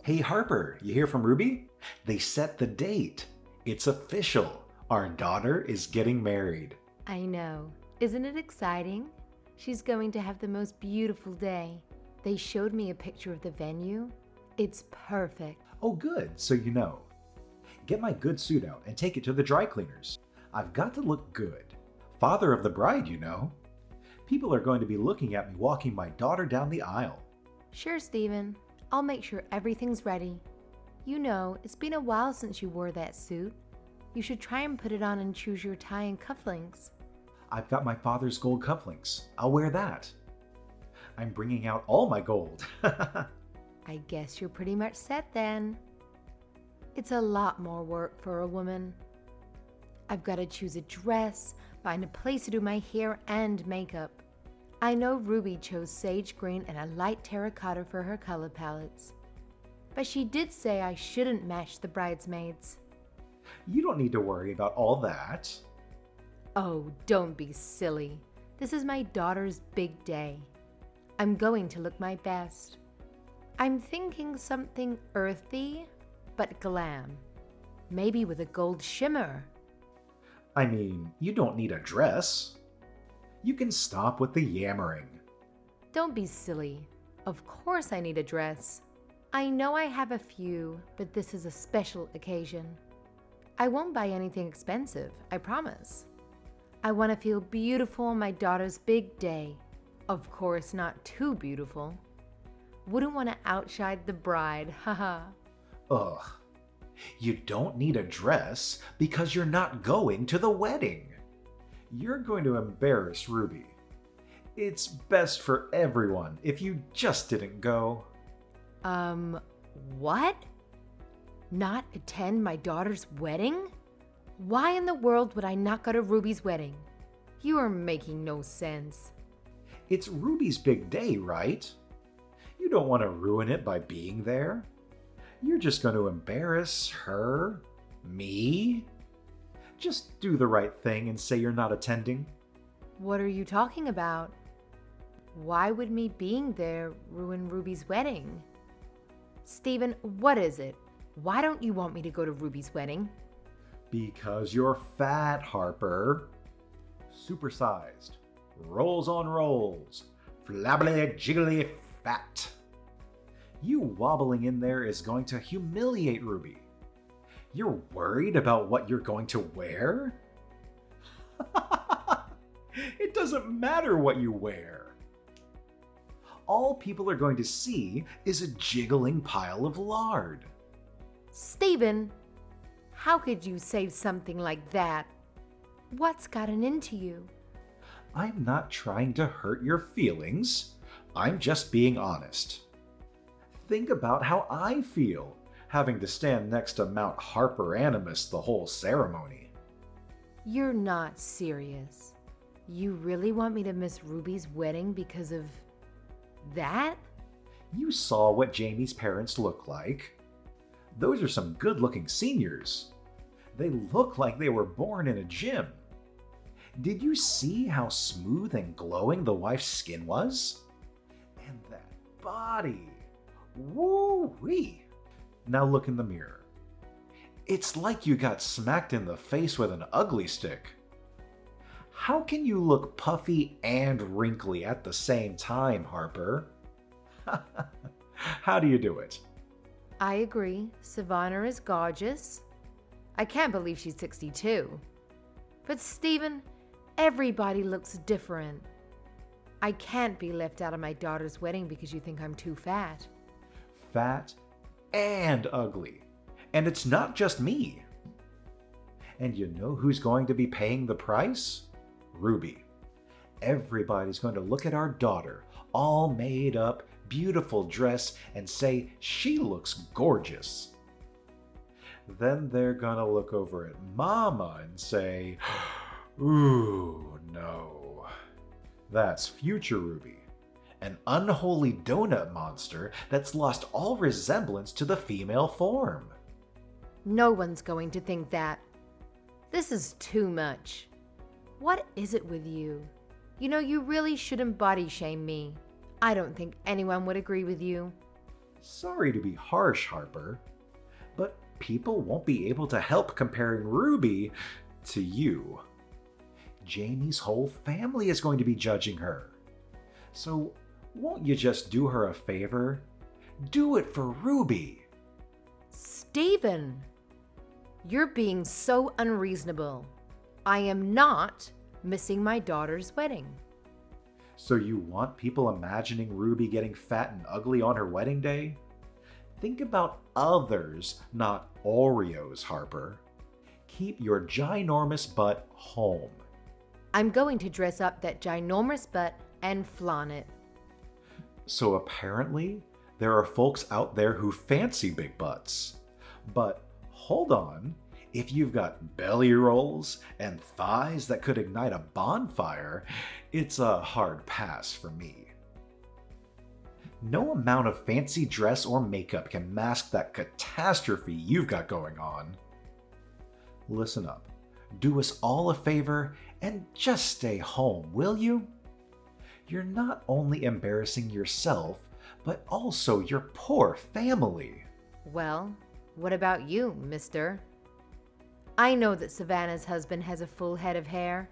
Hey Harper, you hear from Ruby? They set the date. It's official. Our daughter is getting married. I know. Isn't it exciting? She's going to have the most beautiful day. They showed me a picture of the venue. It's perfect. Oh good, so you know. Get my good suit out and take it to the dry cleaners. I've got to look good. Father of the bride, you know. People are going to be looking at me walking my daughter down the aisle. Sure, Steven. I'll make sure everything's ready. You know, it's been a while since you wore that suit. You should try and put it on and choose your tie and cufflinks. I've got my father's gold cufflinks. I'll wear that. I'm bringing out all my gold. I guess you're pretty much set then. It's a lot more work for a woman. I've got to choose a dress, find a place to do my hair and makeup. I know Ruby chose sage green and a light terracotta for her color palettes. But she did say I shouldn't match the bridesmaids. You don't need to worry about all that. Oh, don't be silly. This is my daughter's big day. I'm going to look my best. I'm thinking something earthy, but glam. Maybe with a gold shimmer. I mean, you don't need a dress. You can stop with the yammering. Don't be silly. Of course I need a dress. I know I have a few, but this is a special occasion. I won't buy anything expensive, I promise. I want to feel beautiful on my daughter's big day. Of course, not too beautiful. Wouldn't want to outshine the bride, haha. Ugh. You don't need a dress because you're not going to the wedding. You're going to embarrass Ruby. It's best for everyone if you just didn't go. What? Not attend my daughter's wedding? Why in the world would I not go to Ruby's wedding? You are making no sense. It's Ruby's big day, right? You don't want to ruin it by being there. You're just going to embarrass her, me. Just do the right thing and say you're not attending. What are you talking about? Why would me being there ruin Ruby's wedding? Steven, what is it? Why don't you want me to go to Ruby's wedding? Because you're fat, Harper. Supersized. Rolls on rolls. Flabbily jiggly fat. You wobbling in there is going to humiliate Ruby. You're worried about what you're going to wear? It doesn't matter what you wear. All people are going to see is a jiggling pile of lard. Steven, how could you say something like that? What's gotten into you? I'm not trying to hurt your feelings. I'm just being honest. Think about how I feel, having to stand next to Mount Harper Animus the whole ceremony. You're not serious. You really want me to miss Ruby's wedding because of that? You saw what Jamie's parents look like. Those are some good-looking seniors. They look like they were born in a gym. Did you see how smooth and glowing the wife's skin was? And that body. Woo-wee! Now look in the mirror. It's like you got smacked in the face with an ugly stick. How can you look puffy and wrinkly at the same time, Harper? How do you do it? I agree. Savannah is gorgeous. I can't believe she's 62. But Steven, everybody looks different. I can't be left out of my daughter's wedding because you think I'm too fat. Fat and ugly. And it's not just me. And you know who's going to be paying the price? Ruby. Everybody's going to look at our daughter, all made up, beautiful dress, and say she looks gorgeous. Then they're gonna look over at Mama and say, ooh, no. That's future Ruby. An unholy donut monster that's lost all resemblance to the female form. No one's going to think that. This is too much. What is it with you? You know, you really shouldn't body shame me. I don't think anyone would agree with you. Sorry to be harsh, Harper, but people won't be able to help comparing Ruby to you. Jamie's whole family is going to be judging her. So won't you just do her a favor? Do it for Ruby. Stephen, you're being so unreasonable. I am not missing my daughter's wedding. So you want people imagining Ruby getting fat and ugly on her wedding day? Think about others, not Oreos, Harper. Keep your ginormous butt home. I'm going to dress up that ginormous butt and flaunt it. So apparently, there are folks out there who fancy big butts. But hold on, if you've got belly rolls and thighs that could ignite a bonfire, it's a hard pass for me. No amount of fancy dress or makeup can mask that catastrophe you've got going on. Listen up. Do us all a favor and just stay home, will you? You're not only embarrassing yourself, but also your poor family. Well, what about you, mister? I know that Savannah's husband has a full head of hair.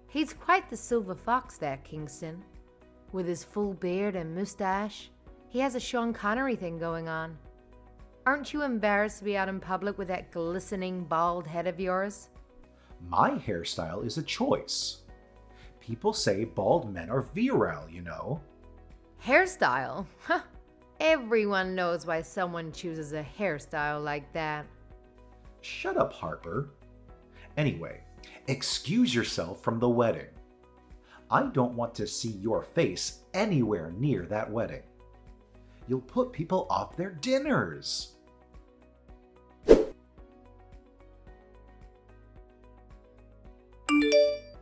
He's quite the silver fox there, Kingston. With his full beard and mustache, he has a Sean Connery thing going on. Aren't you embarrassed to be out in public with that glistening bald head of yours? My hairstyle is a choice. People say bald men are virile, you know. Hairstyle? Huh. Everyone knows why someone chooses a hairstyle like that. Shut up, Harper. Anyway, excuse yourself from the wedding. I don't want to see your face anywhere near that wedding. You'll put people off their dinners.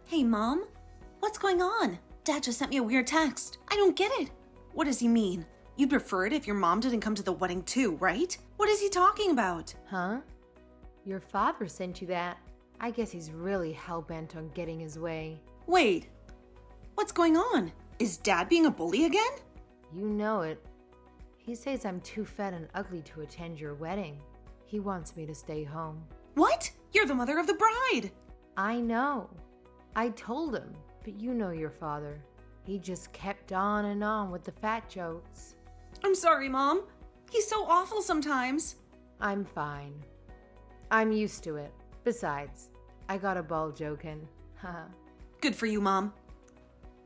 Hey, Mom. What's going on? Dad just sent me a weird text. I don't get it. What does he mean? You'd prefer it if your mom didn't come to the wedding too, right? What is he talking about? Huh? Your father sent you that. I guess he's really hell-bent on getting his way. Wait. What's going on? Is Dad being a bully again? You know it. He says I'm too fat and ugly to attend your wedding. He wants me to stay home. What? You're the mother of the bride. I know. I told him, but you know your father. He just kept on and on with the fat jokes. I'm sorry, Mom. He's so awful sometimes. I'm fine. I'm used to it. Besides, I got a ball joke in. Haha. Good for you, Mom.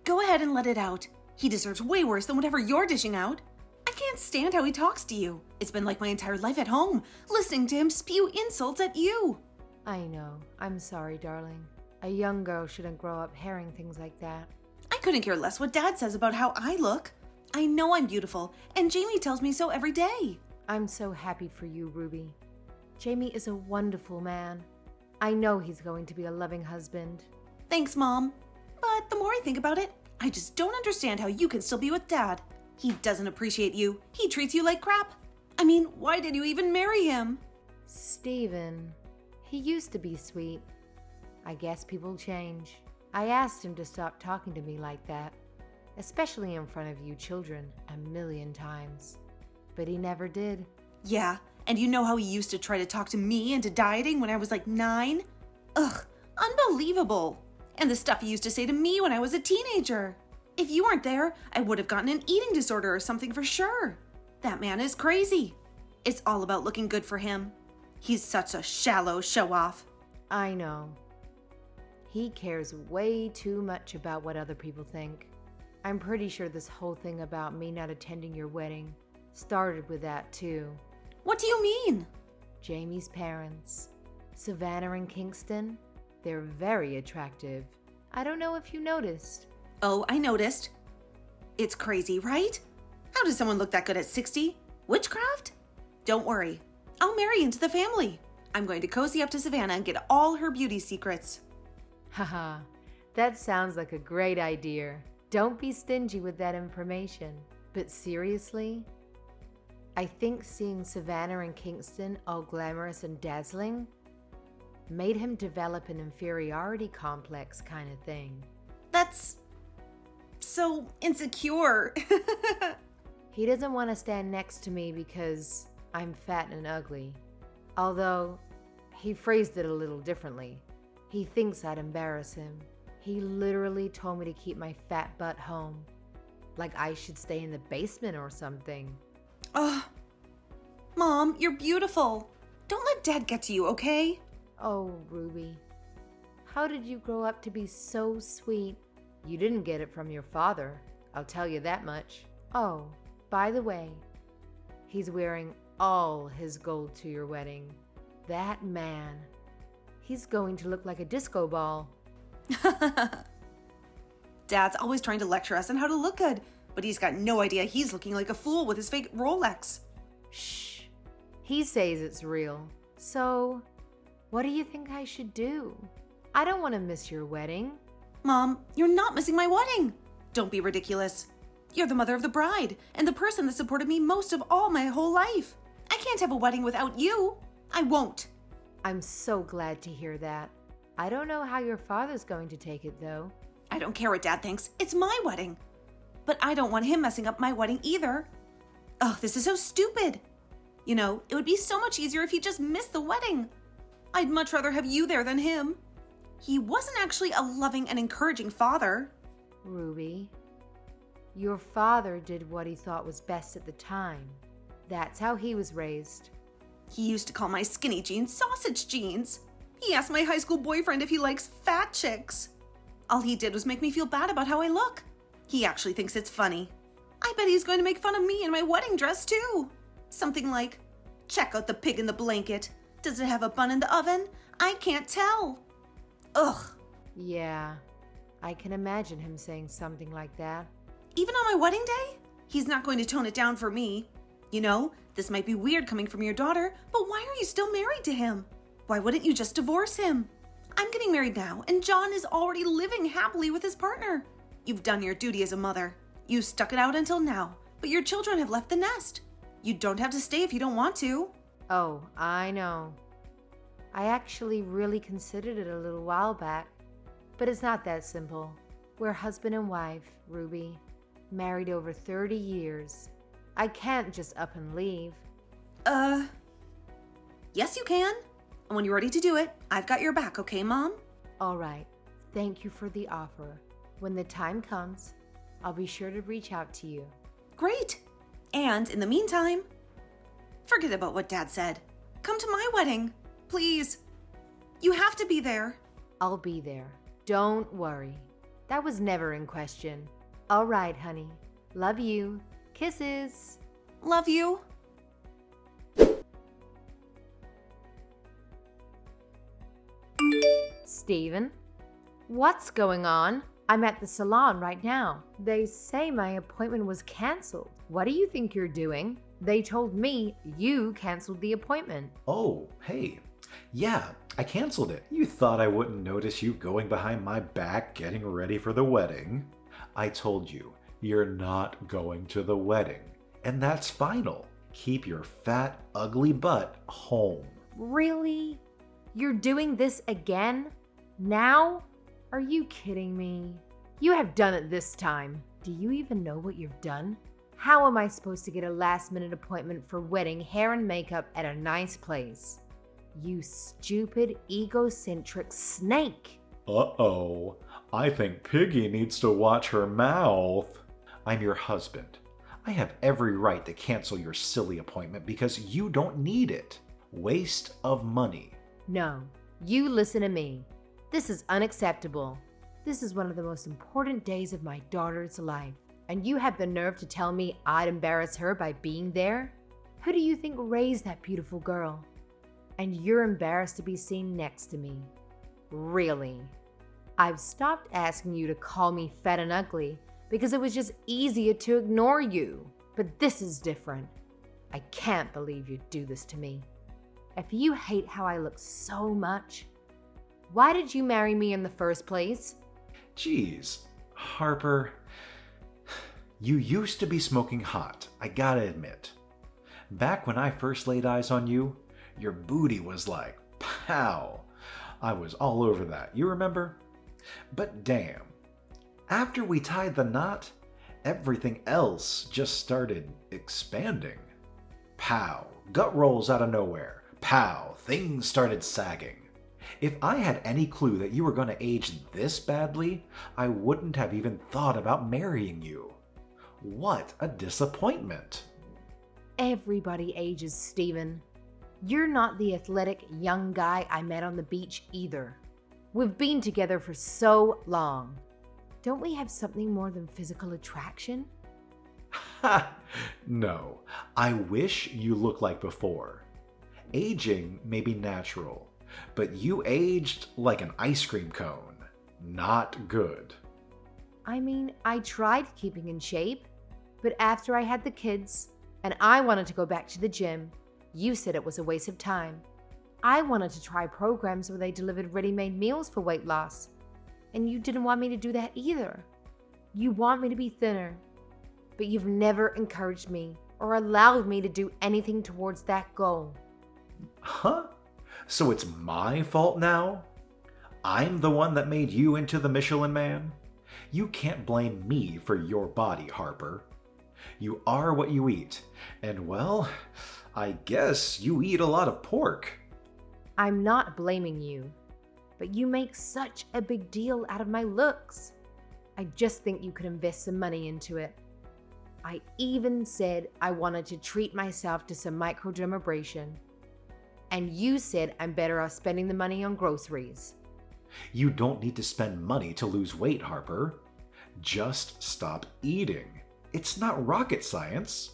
Go ahead and let it out. He deserves way worse than whatever you're dishing out. I can't stand how he talks to you. It's been like my entire life at home, listening to him spew insults at you. I know. I'm sorry, darling. A young girl shouldn't grow up hearing things like that. I couldn't care less what Dad says about how I look. I know I'm beautiful, and Jamie tells me so every day. I'm so happy for you, Ruby. Jamie is a wonderful man. I know he's going to be a loving husband. Thanks, Mom. But the more I think about it, I just don't understand how you can still be with Dad. He doesn't appreciate you. He treats you like crap. I mean, why did you even marry him? Stephen, he used to be sweet. I guess people change. I asked him to stop talking to me like that, especially in front of you children, 1,000,000 times. But he never did. Yeah, and you know how he used to try to talk to me into dieting when I was like 9? Ugh, unbelievable. And the stuff he used to say to me when I was a teenager. If you weren't there, I would have gotten an eating disorder or something for sure. That man is crazy. It's all about looking good for him. He's such a shallow show-off. I know. He cares way too much about what other people think. I'm pretty sure this whole thing about me not attending your wedding started with that too. What do you mean? Jamie's parents, Savannah and Kingston, they're very attractive. I don't know if you noticed. Oh, I noticed. It's crazy, right? How does someone look that good at 60? Witchcraft? Don't worry. I'll marry into the family. I'm going to cozy up to Savannah and get all her beauty secrets. Haha, that sounds like a great idea. Don't be stingy with that information. But seriously, I think seeing Savannah and Kingston all glamorous and dazzling made him develop an inferiority complex kind of thing. That's so insecure. He doesn't want to stand next to me because I'm fat and ugly. Although, he phrased it a little differently. He thinks I'd embarrass him. He literally told me to keep my fat butt home. Like I should stay in the basement or something. Ugh. Mom, you're beautiful. Don't let Dad get to you, okay? Oh, Ruby. How did you grow up to be so sweet? You didn't get it from your father, I'll tell you that much. Oh, by the way, he's wearing all his gold to your wedding. That man. He's going to look like a disco ball. Dad's always trying to lecture us on how to look good, but he's got no idea he's looking like a fool with his fake Rolex. Shh. He says it's real. So, what do you think I should do? I don't want to miss your wedding. Mom, you're not missing my wedding. Don't be ridiculous. You're the mother of the bride and the person that supported me most of all my whole life. I can't have a wedding without you. I won't. I'm so glad to hear that. I don't know how your father's going to take it, though. I don't care what Dad thinks. It's my wedding. But I don't want him messing up my wedding either. Oh, this is so stupid. You know, it would be so much easier if he just missed the wedding. I'd much rather have you there than him. He wasn't actually a loving and encouraging father. Ruby, your father did what he thought was best at the time. That's how he was raised. He used to call my skinny jeans sausage jeans. He asked my high school boyfriend if he likes fat chicks. All he did was make me feel bad about how I look. He actually thinks it's funny. I bet he's going to make fun of me in my wedding dress too. Something like, check out the pig in the blanket. Does it have a bun in the oven? I can't tell. Ugh. Yeah, I can imagine him saying something like that. Even on my wedding day? He's not going to tone it down for me. You know, this might be weird coming from your daughter, but why are you still married to him? Why wouldn't you just divorce him? I'm getting married now, and John is already living happily with his partner. You've done your duty as a mother. You stuck it out until now, but your children have left the nest. You don't have to stay if you don't want to. Oh, I know. I actually really considered it a little while back, but it's not that simple. We're husband and wife, Ruby, married over 30 years. I can't just up and leave. Yes you can. And when you're ready to do it, I've got your back, okay, Mom? All right. Thank you for the offer. When the time comes, I'll be sure to reach out to you. Great. And in the meantime, forget about what Dad said. Come to my wedding, please. You have to be there. I'll be there. Don't worry. That was never in question. All right, honey. Love you. Kisses. Love you. Steven? What's going on? I'm at the salon right now. They say my appointment was canceled. What do you think you're doing? They told me you canceled the appointment. Oh, hey. Yeah, I canceled it. You thought I wouldn't notice you going behind my back getting ready for the wedding. I told you, you're not going to the wedding. And that's final. Keep your fat, ugly butt home. Really? You're doing this again? Now? Are you kidding me? You have done it this time. Do you even know what you've done? How am I supposed to get a last-minute appointment for wedding hair and makeup at a nice place? You stupid, egocentric snake. Uh-oh. I think Piggy needs to watch her mouth. I'm your husband. I have every right to cancel your silly appointment because you don't need it. Waste of money. No, you listen to me. This is unacceptable. This is one of the most important days of my daughter's life, and you have the nerve to tell me I'd embarrass her by being there? Who do you think raised that beautiful girl? And you're embarrassed to be seen next to me. Really? I've stopped asking you to call me fat and ugly because it was just easier to ignore you. But this is different. I can't believe you'd do this to me. If you hate how I look so much, why did you marry me in the first place? Geez, Harper, you used to be smoking hot, I gotta admit. Back when I first laid eyes on you, your booty was like, pow. I was all over that, you remember? But damn, after we tied the knot, everything else just started expanding. Pow, gut rolls out of nowhere. Pow, things started sagging. If I had any clue that you were going to age this badly, I wouldn't have even thought about marrying you. What a disappointment. Everybody ages, Steven. You're not the athletic young guy I met on the beach either. We've been together for so long. Don't we have something more than physical attraction? Ha! No, I wish you looked like before. Aging may be natural, but you aged like an ice cream cone. Not good. I mean, I tried keeping in shape, but after I had the kids and I wanted to go back to the gym, you said it was a waste of time. I wanted to try programs where they delivered ready-made meals for weight loss, and you didn't want me to do that either. You want me to be thinner, but you've never encouraged me or allowed me to do anything towards that goal. Huh? So it's my fault now? I'm the one that made you into the Michelin Man? You can't blame me for your body, Harper. You are what you eat, and well, I guess you eat a lot of pork. I'm not blaming you, but you make such a big deal out of my looks. I just think you could invest some money into it. I even said I wanted to treat myself to some microdermabrasion. And you said I'm better off spending the money on groceries. You don't need to spend money to lose weight, Harper. Just stop eating. It's not rocket science.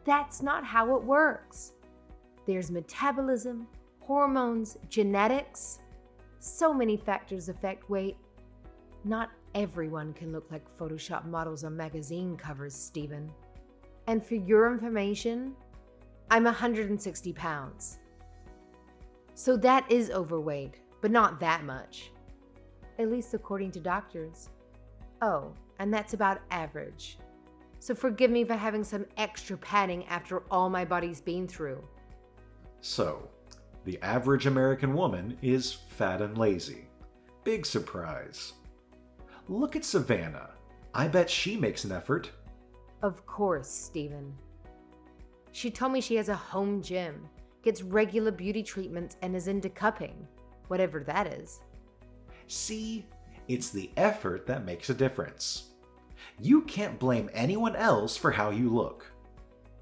That's not how it works. There's metabolism, hormones, genetics. So many factors affect weight. Not everyone can look like Photoshop models on magazine covers, Steven. And for your information, I'm 160 pounds. So that is overweight, but not that much. At least according to doctors. Oh, and that's about average. So forgive me for having some extra padding after all my body's been through. So, the average American woman is fat and lazy. Big surprise. Look at Savannah. I bet she makes an effort. Of course, Steven. She told me she has a home gym, gets regular beauty treatments, and is into cupping, whatever that is. See, it's the effort that makes a difference. You can't blame anyone else for how you look.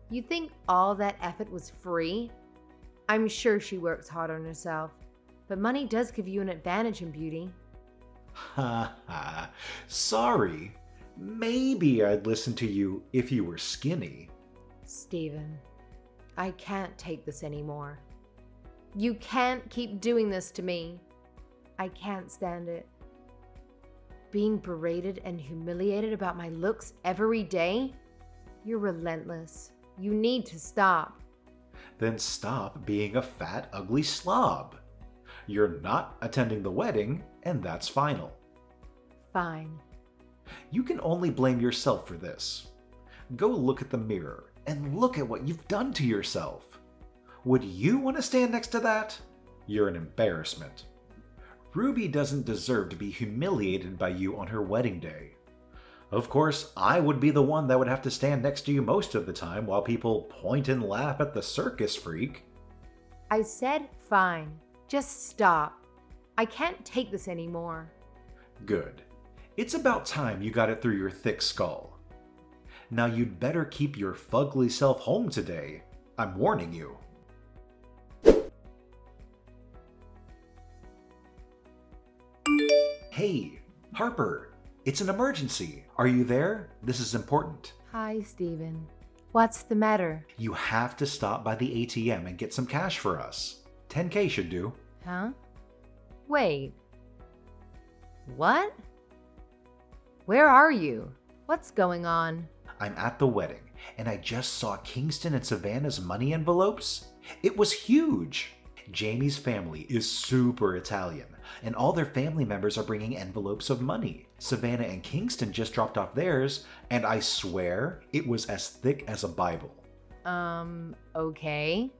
You think all that effort was free? I'm sure she works hard on herself, but money does give you an advantage in beauty. Ha ha. Sorry. Maybe I'd listen to you if you were skinny. Steven, I can't take this anymore. You can't keep doing this to me. I can't stand it. Being berated and humiliated about my looks every day? You're relentless. You need to stop. Then stop being a fat, ugly slob. You're not attending the wedding, and that's final. Fine. You can only blame yourself for this. Go look at the mirror and look at what you've done to yourself. Would you want to stand next to that? You're an embarrassment. Ruby doesn't deserve to be humiliated by you on her wedding day. Of course, I would be the one that would have to stand next to you most of the time while people point and laugh at the circus freak. I said fine. Just stop. I can't take this anymore. Good. It's about time you got it through your thick skull. Now you'd better keep your fugly self home today. I'm warning you. Hey, Harper, it's an emergency. Are you there? This is important. Hi, Steven. What's the matter? You have to stop by the ATM and get some cash for us. 10K should do. Huh? Wait. What? Where are you? What's going on? I'm at the wedding, and I just saw Kingston and Savannah's money envelopes. It was huge. Jamie's family is super Italian, and all their family members are bringing envelopes of money. Savannah and Kingston just dropped off theirs, and I swear it was as thick as a Bible. Okay.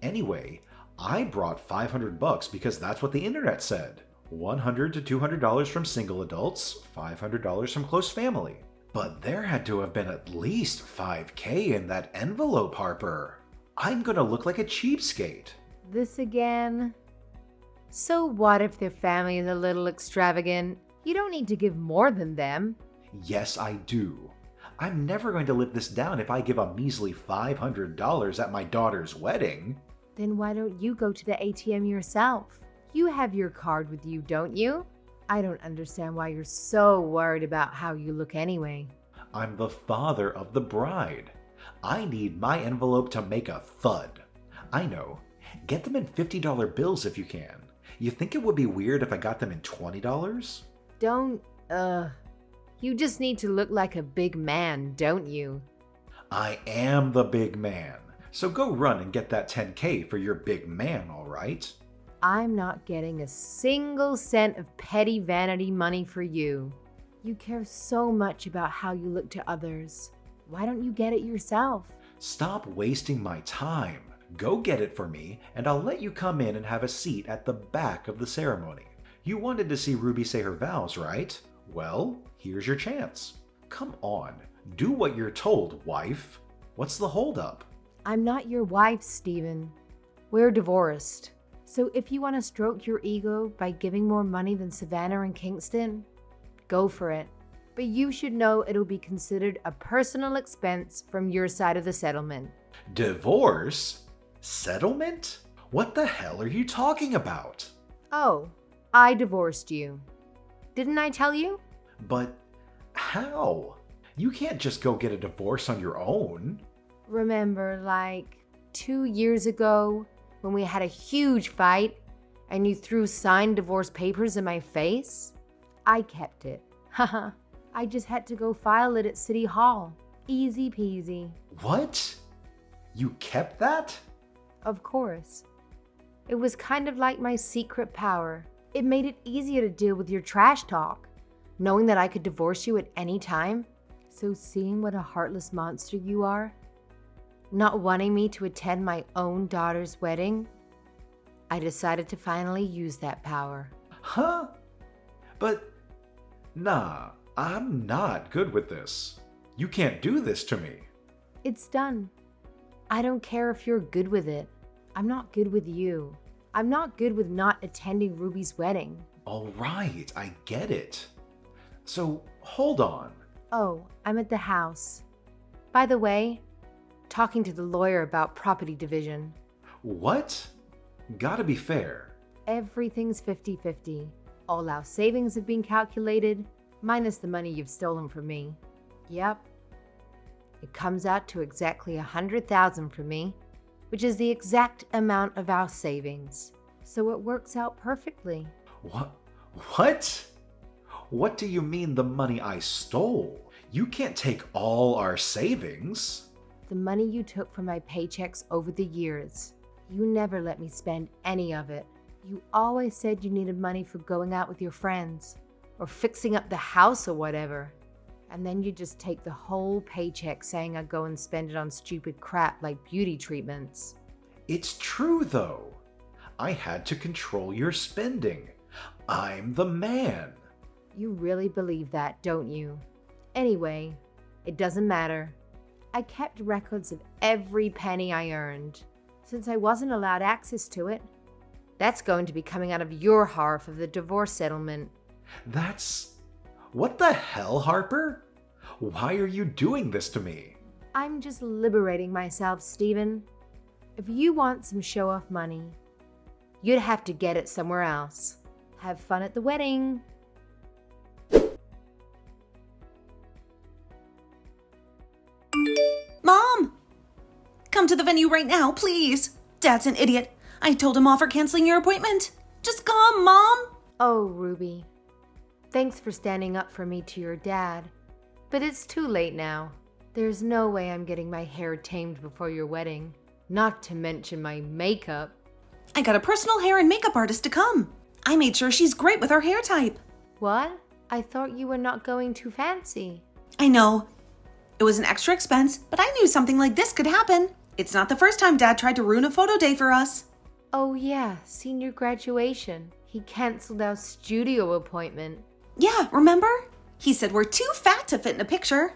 Anyway, I brought $500 because that's what the internet said. $100 to $200 from single adults, $500 from close family. But there had to have been at least $5,000 in that envelope, Harper. I'm gonna look like a cheapskate. This again? So what if their family is a little extravagant? You don't need to give more than them. Yes, I do. I'm never going to live this down if I give a measly $500 at my daughter's wedding. Then why don't you go to the ATM yourself? You have your card with you, don't you? I don't understand why you're so worried about how you look anyway. I'm the father of the bride. I need my envelope to make a thud. I know. Get them in $50 bills if you can. You think it would be weird if I got them in $20? Don't, You just need to look like a big man, don't you? I am the big man. So go run and get that $10,000 for your big man, all right? I'm not getting a single cent of petty vanity money for you. You care so much about how you look to others. Why don't you get it yourself? Stop wasting my time. Go get it for me, and I'll let you come in and have a seat at the back of the ceremony. You wanted to see Ruby say her vows, right? Well, here's your chance. Come on, do what you're told, wife. What's the holdup? I'm not your wife, Stephen. We're divorced. So if you want to stroke your ego by giving more money than Savannah and Kingston, go for it. But you should know it'll be considered a personal expense from your side of the settlement. Divorce? Settlement? What the hell are you talking about? Oh, I divorced you. Didn't I tell you? But how? You can't just go get a divorce on your own. Remember, like 2 years ago when we had a huge fight and you threw signed divorce papers in my face? I kept it. Haha. I just had to go file it at City Hall. Easy peasy. What? You kept that? Of course. It was kind of like my secret power. It made it easier to deal with your trash talk, knowing that I could divorce you at any time. So seeing what a heartless monster you are, not wanting me to attend my own daughter's wedding, I decided to finally use that power. Huh? But, nah, I'm not good with this. You can't do this to me. It's done. I don't care if you're good with it. I'm not good with you. I'm not good with not attending Ruby's wedding. All right, I get it. So, hold on. Oh, I'm at the house. By the way, talking to the lawyer about property division. What? Gotta be fair. Everything's 50-50. All our savings have been calculated, minus the money you've stolen from me. Yep. It comes out to exactly $100,000 for me, which is the exact amount of our savings. So it works out perfectly. What? What? What do you mean the money I stole? You can't take all our savings. The money you took from my paychecks over the years. You never let me spend any of it. You always said you needed money for going out with your friends, or fixing up the house or whatever. And then you just take the whole paycheck saying I go and spend it on stupid crap like beauty treatments. It's true, though. I had to control your spending. I'm the man. You really believe that, don't you? Anyway, it doesn't matter. I kept records of every penny I earned, since I wasn't allowed access to it. That's going to be coming out of your half of the divorce settlement. That's... What the hell, Harper? Why are you doing this to me? I'm just liberating myself, Stephen. If you want some show-off money, you'd have to get it somewhere else. Have fun at the wedding. Mom! Come to the venue right now, please. Dad's an idiot. I told him off for canceling your appointment. Just come, Mom! Oh, Ruby. Thanks for standing up for me to your dad. But it's too late now. There's no way I'm getting my hair tamed before your wedding. Not to mention my makeup. I got a personal hair and makeup artist to come. I made sure she's great with her hair type. What? I thought you were not going too fancy. I know. It was an extra expense, but I knew something like this could happen. It's not the first time Dad tried to ruin a photo day for us. Oh yeah, senior graduation. He canceled our studio appointment. Yeah, remember? He said we're too fat to fit in a picture.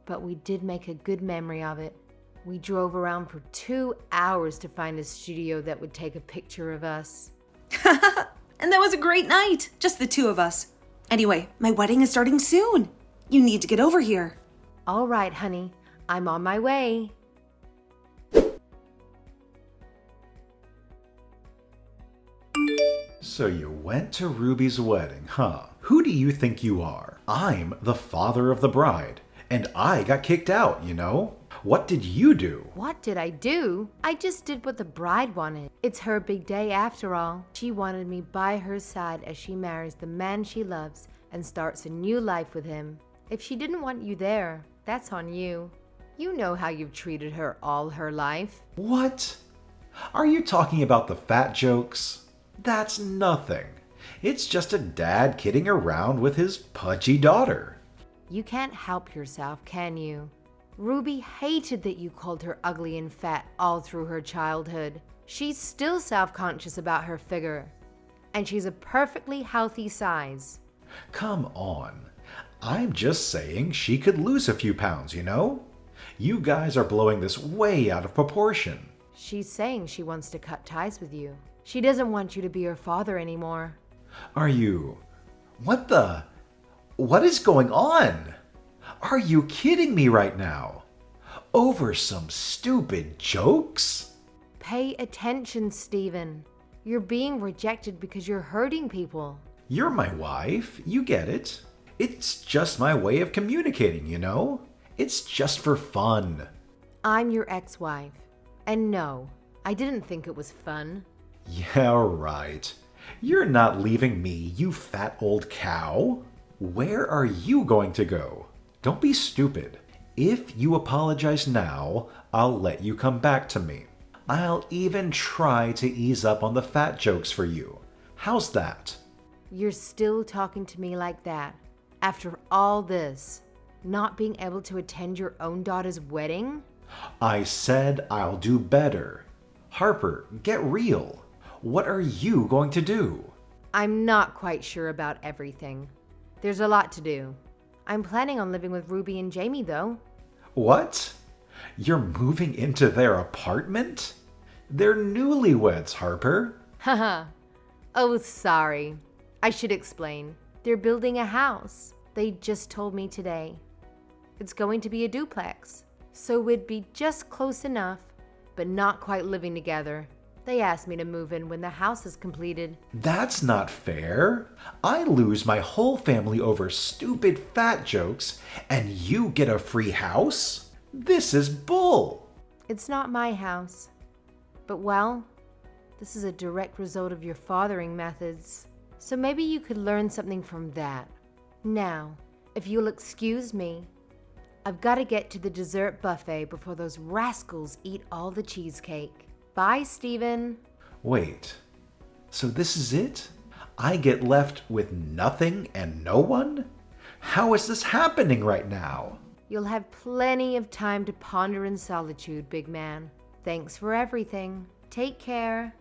But we did make a good memory of it. We drove around for 2 hours to find a studio that would take a picture of us. And that was a great night, just the two of us. Anyway, my wedding is starting soon. You need to get over here. All right, honey, I'm on my way. So you went to Ruby's wedding, huh? Who do you think you are? I'm the father of the bride, and I got kicked out, you know? What did you do? What did I do? I just did what the bride wanted. It's her big day after all. She wanted me by her side as she marries the man she loves and starts a new life with him. If she didn't want you there, that's on you. You know how you've treated her all her life. What? Are you talking about the fat jokes? That's nothing. It's just a dad kidding around with his pudgy daughter. You can't help yourself, can you? Ruby hated that you called her ugly and fat all through her childhood. She's still self-conscious about her figure, and she's a perfectly healthy size. Come on. I'm just saying she could lose a few pounds, you know? You guys are blowing this way out of proportion. She's saying she wants to cut ties with you. She doesn't want you to be her father anymore. Are you... What is going on? Are you kidding me right now? Over some stupid jokes? Pay attention, Stephen. You're being rejected because you're hurting people. You're my wife, you get it. It's just my way of communicating, you know? It's just for fun. I'm your ex-wife. And no, I didn't think it was fun. Yeah, right. You're not leaving me, you fat old cow. Where are you going to go? Don't be stupid. If you apologize now, I'll let you come back to me. I'll even try to ease up on the fat jokes for you. How's that? You're still talking to me like that. After all this, not being able to attend your own daughter's wedding? I said I'll do better. Harper, get real. What are you going to do? I'm not quite sure about everything. There's a lot to do. I'm planning on living with Ruby and Jamie, though. What? You're moving into their apartment? They're newlyweds, Harper. Haha. Oh, sorry. I should explain. They're building a house. They just told me today. It's going to be a duplex, so we'd be just close enough, but not quite living together. They asked me to move in when the house is completed. That's not fair. I lose my whole family over stupid fat jokes, and you get a free house? This is bull. It's not my house. But well, this is a direct result of your fathering methods. So maybe you could learn something from that. Now, if you'll excuse me, I've got to get to the dessert buffet before those rascals eat all the cheesecake. Bye, Stephen. Wait, so this is it? I get left with nothing and no one? How is this happening right now? You'll have plenty of time to ponder in solitude, big man. Thanks for everything. Take care.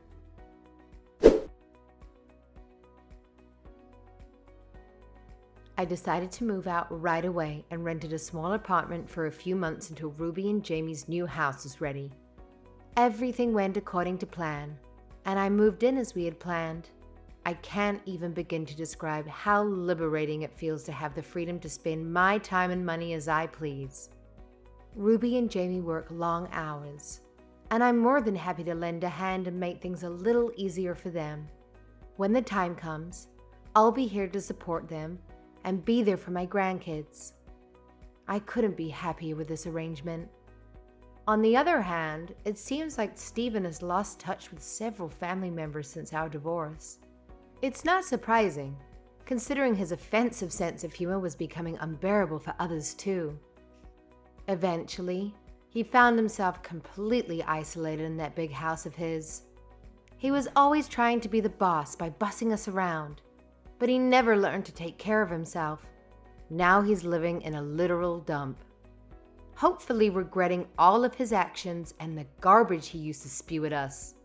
I decided to move out right away and rented a small apartment for a few months until Ruby and Jamie's new house was ready. Everything went according to plan, and I moved in as we had planned. I can't even begin to describe how liberating it feels to have the freedom to spend my time and money as I please. Ruby and Jamie work long hours, and I'm more than happy to lend a hand and make things a little easier for them. When the time comes, I'll be here to support them and be there for my grandkids. I couldn't be happier with this arrangement. On the other hand, it seems like Stephen has lost touch with several family members since our divorce. It's not surprising, considering his offensive sense of humor was becoming unbearable for others too. Eventually, he found himself completely isolated in that big house of his. He was always trying to be the boss by bossing us around, but he never learned to take care of himself. Now he's living in a literal dump, hopefully regretting all of his actions and the garbage he used to spew at us.